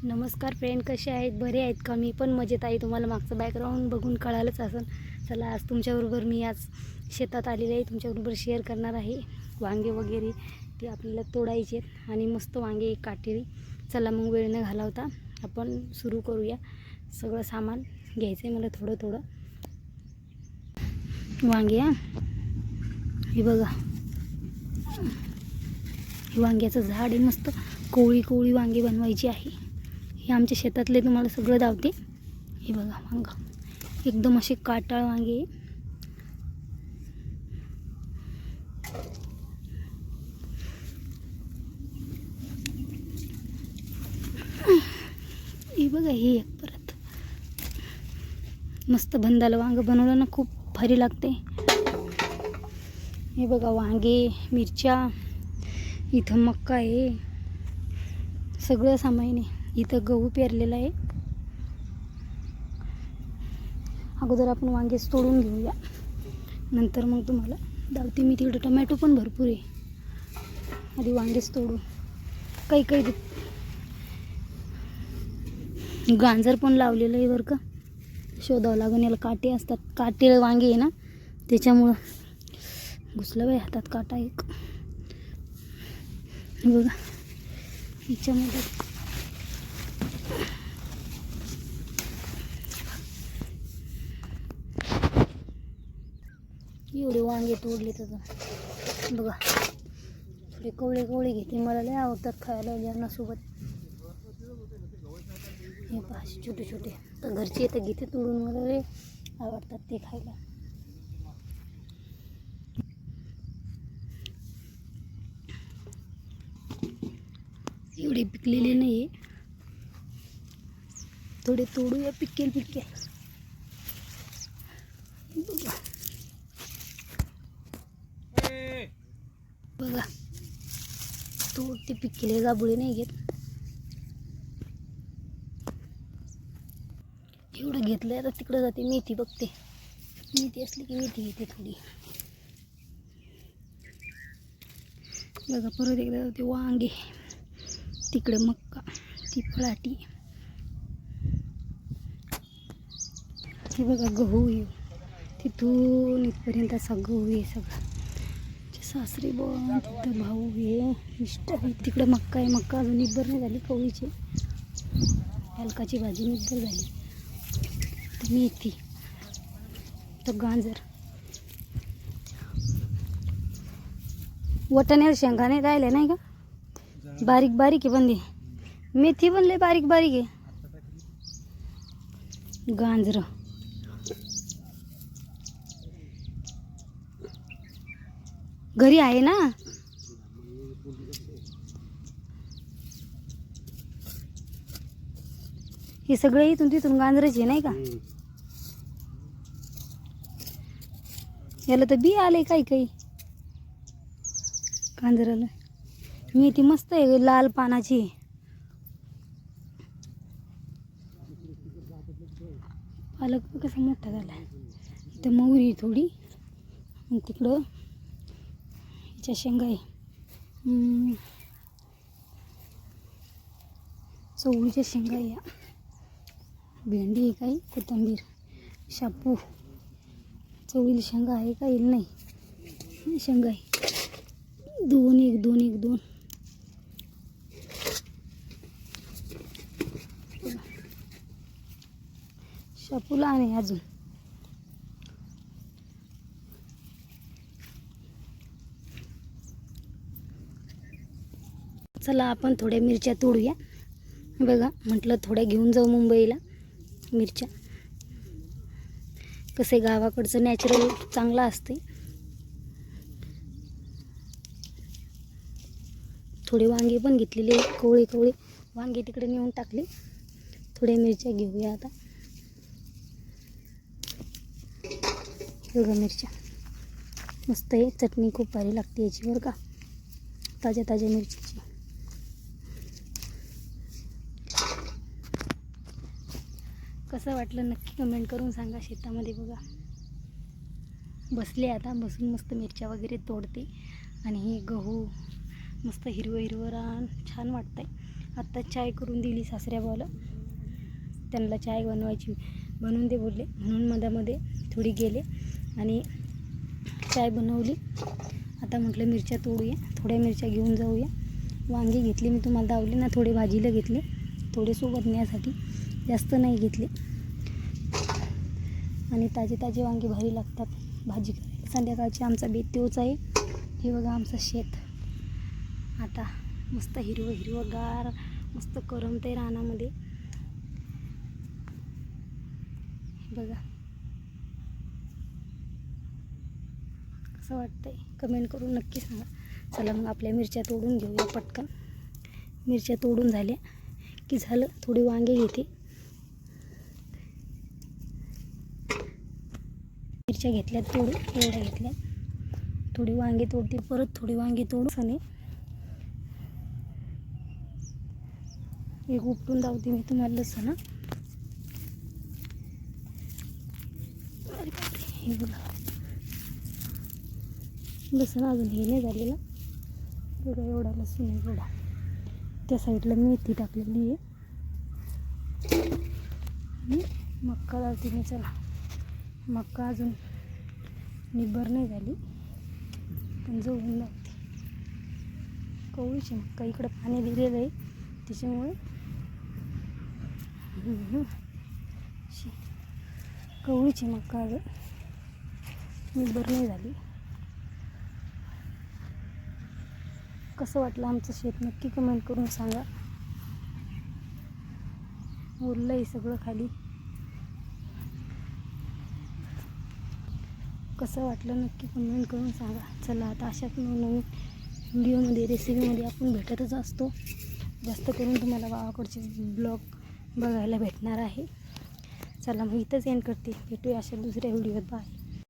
नमस्कार फ्रेंड, कसे आहेत? बरे आहेत का? मी पण मजेत आहे. तुम्हाला मागचं बॅकग्राऊंड बघून कळालंच असेल. चला, आज तुमच्याबरोबर मी आज शेतात आलेले आहे. तुमच्याबरोबर शेअर करणार आहे वांगे वगैरे ते आपल्याला तोडायचे आहेत आणि मस्त वांगे काटेरी. चला मग वेळ न घालवता आपण सुरू करूया. सगळं सामान घ्यायचं आहे मला थोडं थोडं. वांगे हे बघा, हे वांग्याचं झाड आहे. मस्त कोवळी कोवळी वांगे बनवायची आहे. हे आमच्या शेतातले तुम्हाला सगळं दावते. हे बघा वांगा एकदम असे काटाळ वांगे. हे बघा, हे एक परत मस्त भंदाला वांग बनवलं ना, खूप भारी लागते. हे बघा वांगे, मिरच्या, इथं मक्का आहे, सगळं सामान आहे. इथं गहू पेरलेला आहे. अगोदर आपण वांगे तोडून घेऊया, नंतर मग तुम्हाला दावते. मी तिकडे टमॅटो पण भरपूर आहे. आधी वांगेच तोडू. काही गांजर पण लावलेलं आहे बरं का. शोधावं लागून, याला काटे असतात. काटे वांगे आहे ना, त्याच्यामुळं घुसलं बाई हातात काटा एक. बघा याच्यामध्ये एवढे वांगे तोडले. तर बघा, थोडे कवळे कवळे घेते. मला लय आवडतात खायला जेवणासोबत. हे पहा छोटे छोटे. तर घरचे येतं घेते तोडून, मला लय आवडतात ते खायला. एवढे पिकलेले नाही, थोडे तोडूया पिकेल. बघा तोडते पिकेले, गाबुळे नाही घेत. एवढं घेतलंय. आता तिकडे जाते, मेथी बघते. मेथी असली की मेथी घेते थोडी. बघा परत एकदा जाते वांगे, तिकडे मक्का, ती फळाटी. हे बघा गहू आहे, तिथून इथपर्यंत असा गहू आहे सगळा. सासरी बोल, तिथं भाऊ आहे, इष्ट आहे. तिकडे मक्का आहे. मक्का अजून निब्बर नाही झाली, कवळीची. हलकाची भाजी निब्बर झाली. तर मेथी, तर गाजर, वटाण्याला शेंगा नाही राहिल्या नाही का, बारीक बारीक आहे. पण मेथी पण लय बारीक बारीक आहे. गाजर, घरी आहे ना. हे सगळे इथून तिथून गाजराचे नाही का. याला तर बी आले काही काही गाजराला. मेथी मस्त आहे, लाल पानाची. पालक कसा मोठा झाला. इथं मोहरी थोडी, तिकडं ह्याच्या शेंगा आहे. चवळीच्या शेंगा या. भेंडी आहे काही, कोथिंबीर, शापू. चवळीला शेंगा आहे काही नाही. शेंगा आहे 2 शापूला आहे अजून. चला आपण थोड्या मिरच्या तोडूया. बघा म्हटलं थोड्या घेऊन जाऊ मुंबईला मिरच्या. कसे गावाकडचं नॅचरल चांगलं असते. थोडे वांगे पण घेतलेले, कोवळे वांगे तिकडे नेऊन टाकले. थोड्या मिरच्या घेऊया आता. बघा मिरच्या मस्त आहे. चटणी खूप भारी लागते याची बरं का, ताज्या मिरचीची. कसं वाटलं नक्की कमेंट करून सांगा. शेतामध्ये बघा बसले, आता बसून मस्त मिरच्या वगैरे तोडते. आणि हे गहू मस्त हिरवं रान छान वाटतंय. आत्ता चाय करून दिली सासऱ्या भावाला, त्यांना चाय बनवून दे बोलले, म्हणून मधामध्ये थोडी गेले आणि चाय बनवली. आता म्हटलं मिरच्या तोडूया, थोड्या मिरच्या घेऊन जाऊया. वांगी घेतली मी तुम्हाला दावली ना, थोडे भाजीला घेतले, थोडे सोबत नेण्यासाठी, जास्त नाही घेतले. आणि ताजे ताजे वांगी भारी लागतात भाजी करायला. संध्याकाळची आमचा बेत तोच आहे. हे बघा आमचं शेत, आता मस्त हिरवं गार मस्त करमते रानामध्ये. बघा कसं वाटतंय कमेंट करून नक्की सांगा. चला मग आपल्या मिरच्या तोडून घेऊया पटकन. मिरच्या तोडून झाल्या की झालं. थोडी वांगे घेते, मिरच्या घेतल्यात तोडून, एवढ्या घेतल्या. थोडी वांगे तोडते, परत थोडी वांगे तोडून एक उपटून दावते मी तुम्हाला लसूण. हे बघा लसूण अजून हे नाही झालेलं बघा, एवढा लसूण आहे एवढा. त्या साईडला मेथी टाकलेली आहे आणि मक्का लावते मी. चला मक्का अजून निब्बर नाही झाली पण जवळून लावते. कवळीची मक्का, इकडं पाणी दिलेलं आहे त्याच्यामुळे कवळीची मक्का अजून निब्बर नाही झाली. कसं वाटलं आमचं शेत नक्की कमेंट करून सांगा. ओरलं आहे सगळं खाली. कसं वाटलं नक्की कमेंट करून सांगा. चला आता अशाच नवीन व्हिडिओमध्ये रेसिपीमध्ये आपण भेटतच असतो. जास्त करून तुम्हाला गावाकडचे ब्लॉग बघायला भेटणार आहे. चला मग इथंच एंड करते, भेटूया अशा दुसऱ्या व्हिडिओत. बाय.